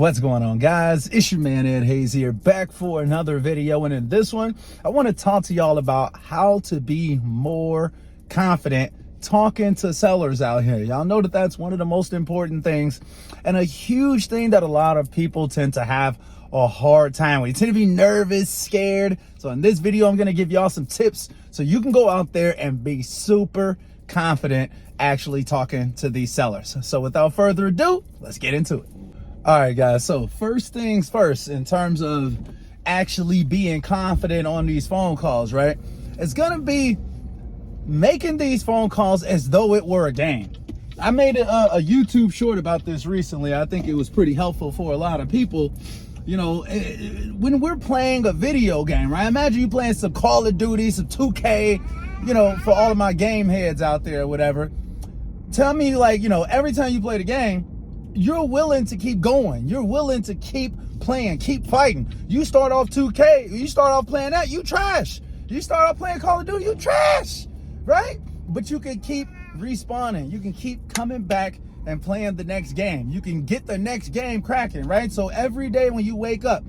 What's going on, guys? It's your man Ed Hayes here, back for another video. And in this one, I want to talk to y'all about how to be more confident talking to sellers out here. Y'all know that that's one of the most important things and a huge thing that a lot of people tend to have a hard time with. You tend to be nervous, scared. So in this video, I'm going to give y'all some tips so you can go out there and be super confident actually talking to these sellers. So without further ado, let's get into it. All right, guys. So first things first, in terms of actually being confident on these phone calls, right? It's going to be making these phone calls as though it were a game. I made a YouTube short about this recently. I think it was pretty helpful for a lot of people. You know, when we're playing a video game, right? Imagine you playing some Call of Duty, some 2K, you know, for all of my game heads out there or whatever. Tell me, like, you know, every time you play the game, you're willing to keep going. You're willing to keep playing, keep fighting. You start off 2K, you start off playing that, you trash. You start off playing Call of Duty, you trash, right? But you can keep respawning. You can keep coming back and playing the next game. You can get the next game cracking, right? So every day when you wake up,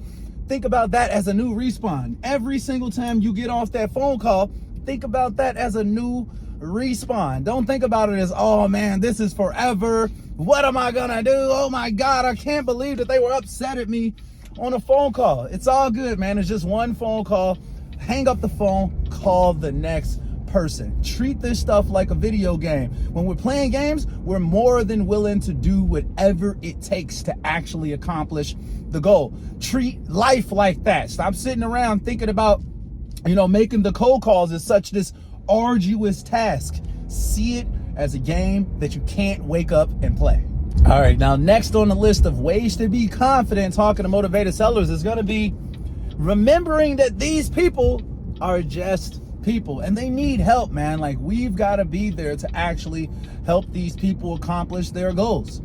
think about that as a new respawn. Every single time you get off that phone call, think about that as a new respawn. Don't think about it as, oh man, this is forever. What am I gonna do? Oh my God, I can't believe that they were upset at me on a phone call. It's all good, man. It's just one phone call. Hang up the phone, call the next person. Treat this stuff like a video game. When we're playing games, we're more than willing to do whatever it takes to actually accomplish the goal. Treat life like that. Stop sitting around thinking about, you know, making the cold calls as such this arduous task. See it as a game that you can't wake up and play. All right, now next on the list of ways to be confident talking to motivated sellers is going to be remembering that these people are just people and they need help, man. Like, we've got to be there to actually help these people accomplish their goals,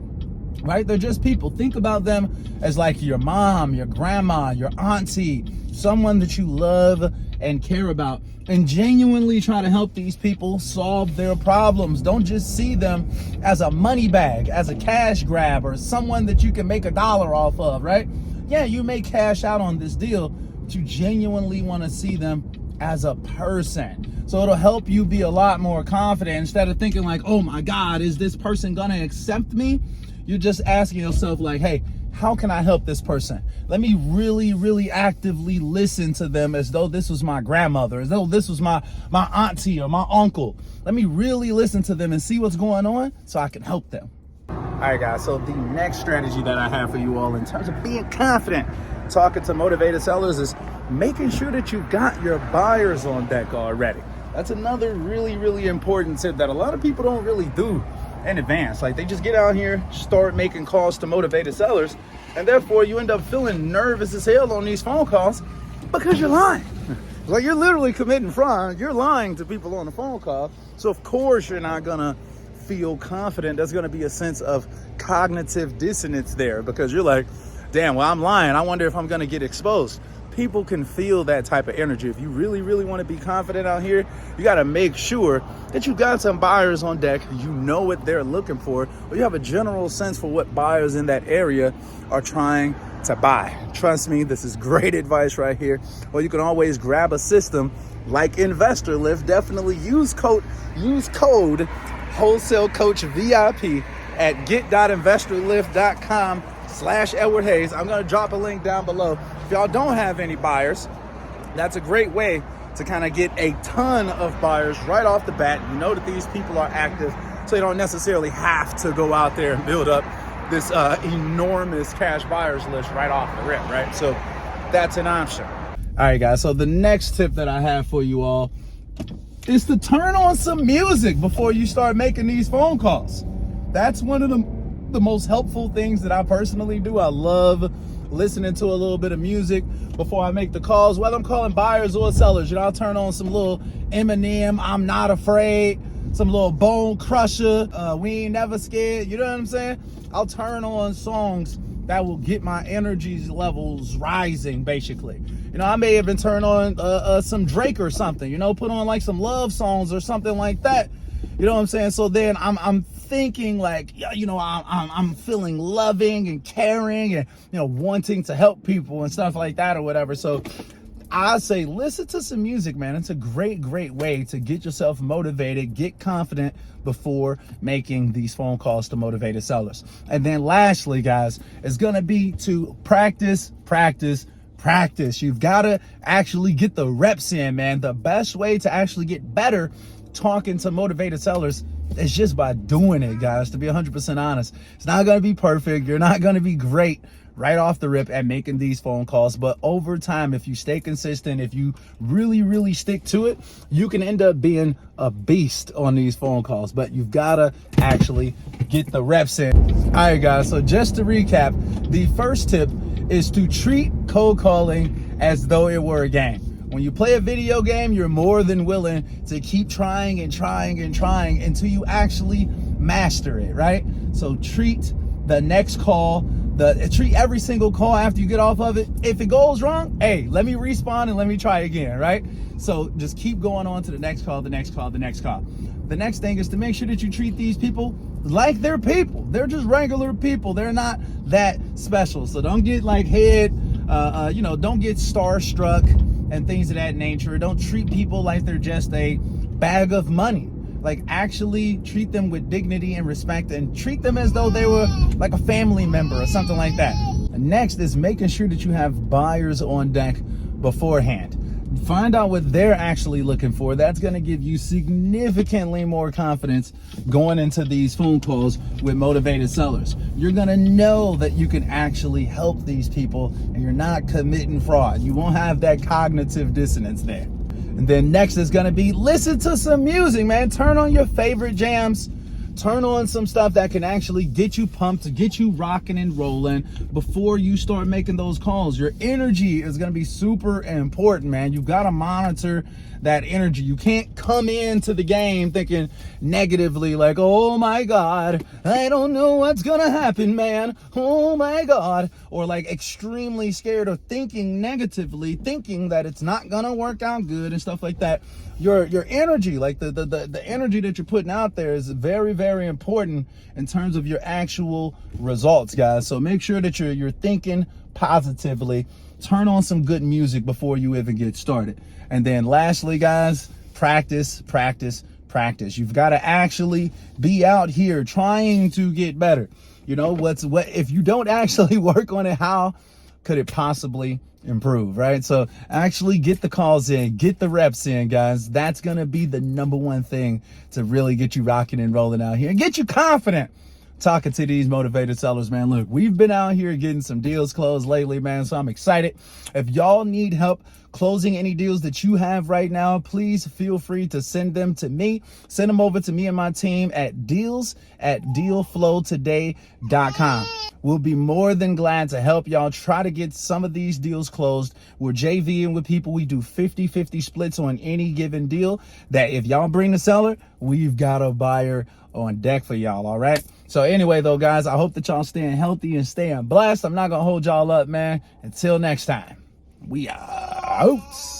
right? They're just people. Think about them as like your mom, your grandma, your auntie, someone that you love and care about, and genuinely try to help these people solve their problems. Don't just see them as a money bag, as a cash grab, or someone that you can make $1 off of, right? Yeah, you may cash out on this deal, but you genuinely want to see them as a person. So it'll help you be a lot more confident. Instead of thinking like, oh my God, is this person gonna accept me? You're just asking yourself like, hey, how can I help this person? Let me really actively listen to them as though this was my grandmother, as though this was my auntie or my uncle. Let me really listen to them and see what's going on so I can help them. All right, guys, so the next strategy that I have for you all in terms of being confident talking to motivated sellers is making sure that you've got your buyers on deck already. That's another really important tip that a lot of people don't really do in advance. Like, they just get out here, start making calls to motivated sellers, and therefore you end up feeling nervous as hell on these phone calls because you're lying. Like, you're literally committing fraud. You're lying to people on the phone call. So of course you're not gonna feel confident. There's gonna be a sense of cognitive dissonance there because you're like, damn, well, I'm lying. I wonder if I'm gonna get exposed. People can feel that type of energy. If you really want to be confident out here, you got to make sure that you got some buyers on deck. You know what they're looking for, or you have a general sense for what buyers in that area are trying to buy. Trust me, this is great advice right here. Well, you can always grab a system like Investor Lift. Definitely use code Wholesale Coach VIP at get.investorlift.com/Edward Hayes. I'm going to drop a link down below. If y'all don't have any buyers, that's a great way to kind of get a ton of buyers right off the bat. You know that these people are active, so you don't necessarily have to go out there and build up this enormous cash buyers list right off the rip, right? So that's an option. All right, guys, so the next tip that I have for you all is to turn on some music before you start making these phone calls. That's one of the most helpful things that I personally do. I love listening to a little bit of music before I make the calls, whether I'm calling buyers or sellers. You know, I'll turn on some little Eminem, I'm Not Afraid, some little Bone Crusher, We Ain't Never Scared. You know what I'm saying? I'll turn on songs that will get my energy levels rising, basically. You know, I may even turn on some Drake or something, you know, put on like some love songs or something like that. You know what I'm saying? So then I'm thinking like, I'm feeling loving and caring and, wanting to help people and stuff like that or whatever. So I say listen to some music, man. It's a great way to get yourself motivated, get confident before making these phone calls to motivated sellers. And then lastly, guys, it's gonna be to practice. You've got to actually get the reps in, man. The best way to actually get better talking to motivated sellers is just by doing it, guys. To be 100% honest, it's not going to be perfect. You're not going to be great right off the rip at making these phone calls, but over time, if you stay consistent, if you really stick to it, you can end up being a beast on these phone calls. But you've got to actually get the reps in. All right, guys, so just to recap, the first tip is to treat cold calling as though it were a game. When you play a video game, you're more than willing to keep trying until you actually master it, right? So treat the next call, treat every single call after you get off of it. If it goes wrong, hey, let me respawn and let me try again, right? So just keep going on to the next call. The next thing is to make sure that you treat these people like they're people. They're just regular people. They're not that special. So don't get like don't get starstruck and things of that nature. Don't treat people like they're just a bag of money. Like, actually treat them with dignity and respect, and treat them as though they were like a family member or something like that. Next is making sure that you have buyers on deck beforehand. Find out what they're actually looking for. That's going to give you significantly more confidence going into these phone calls with motivated sellers. You're going to know that you can actually help these people and you're not committing fraud. You won't have that cognitive dissonance there. And then next is going to be listen to some music, man. Turn on your favorite jams. Turn on some stuff that can actually get you pumped, get you rocking and rolling before you start making those calls. Your energy is going to be super important, man. You've got to monitor that energy. You can't come into the game thinking negatively like, oh my God, I don't know what's going to happen, man. Oh my God. Or like extremely scared or thinking negatively, thinking that it's not going to work out good and stuff like that. Your energy, like the energy that you're putting out there is very important in terms of your actual results, guys. So make sure that you're thinking positively. Turn on some good music before you even get started. And then lastly, guys, practice. You've got to actually be out here trying to get better. What if you don't actually work on it, how could it possibly improve, right? So actually get the calls in, get the reps in, guys. That's going to be the number one thing to really get you rocking and rolling out here and get you confident talking to these motivated sellers, man. Look, we've been out here getting some deals closed lately, man, so I'm excited. If y'all need help closing any deals that you have right now, please feel free to send them to me. Send them over to me and my team at deals@dealflowtoday.com. We'll be more than glad to help y'all try to get some of these deals closed. We're JVing with people. We do 50-50 splits on any given deal. That if y'all bring the seller, we've got a buyer on deck for y'all, all right? So anyway, though, guys, I hope that y'all staying healthy and staying blessed. I'm not going to hold y'all up, man. Until next time, we are out.